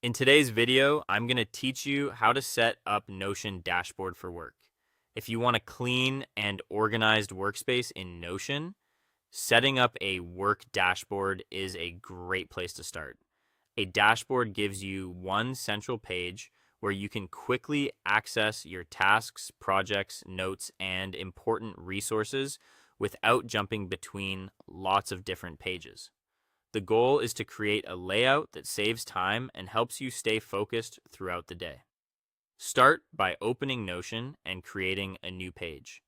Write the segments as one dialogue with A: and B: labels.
A: In today's video, I'm going to teach you how to set up Notion dashboard for work. If you want a clean and organized workspace in Notion, setting up a work dashboard is a great place to start. A dashboard gives you one central page where you can quickly access your tasks, projects, notes, and important resources without jumping between lots of different pages. The goal is to create a layout that saves time and helps you stay focused throughout the day. Start by opening Notion and creating a new page.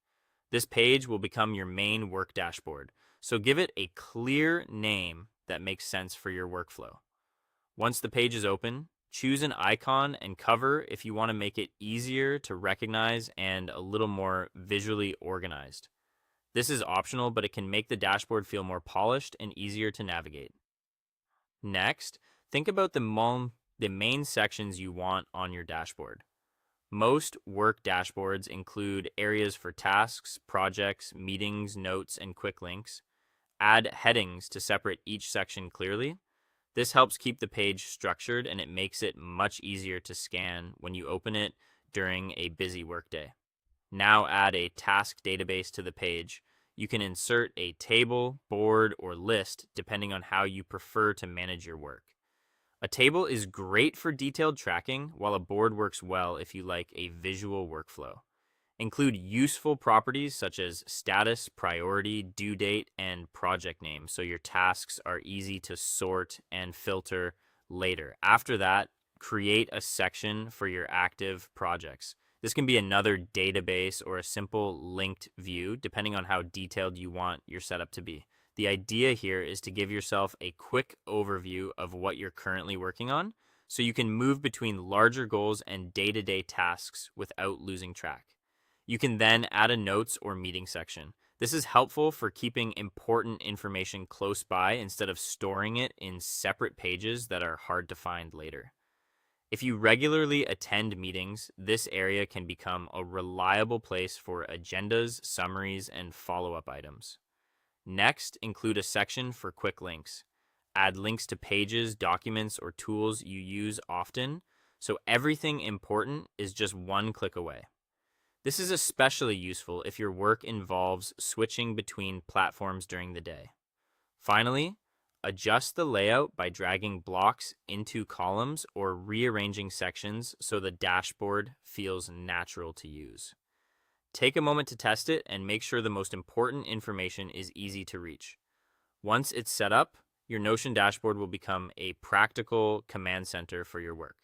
A: This page will become your main work dashboard, so give it a clear name that makes sense for your workflow. Once the page is open, choose an icon and cover if you want to make it easier to recognize and a little more visually organized. This is optional, but it can make the dashboard feel more polished and easier to navigate. Next, think about the main sections you want on your dashboard. Most work dashboards include areas for tasks, projects, meetings, notes, and quick links. Add headings to separate each section clearly. This helps keep the page structured and it makes it much easier to scan when you open it during a busy workday. Now add a task database to the page. You can insert a table, board, or list depending on how you prefer to manage your work. A table is great for detailed tracking, while a board works well if you like a visual workflow. Include useful properties such as status, priority, due date, and project name so your tasks are easy to sort and filter later. After that, create a section for your active projects. This can be another database or a simple linked view, depending on how detailed you want your setup to be. The idea here is to give yourself a quick overview of what you're currently working on so you can move between larger goals and day-to-day tasks without losing track. You can then add a notes or meeting section. This is helpful for keeping important information close by instead of storing it in separate pages that are hard to find later. If you regularly attend meetings, this area can become a reliable place for agendas, summaries, and follow-up items. Next, include a section for quick links. Add links to pages, documents, or tools you use often, so everything important is just one click away. This is especially useful if your work involves switching between platforms during the day. Finally, adjust the layout by dragging blocks into columns or rearranging sections so the dashboard feels natural to use. Take a moment to test it and make sure the most important information is easy to reach. Once it's set up, your Notion dashboard will become a practical command center for your work.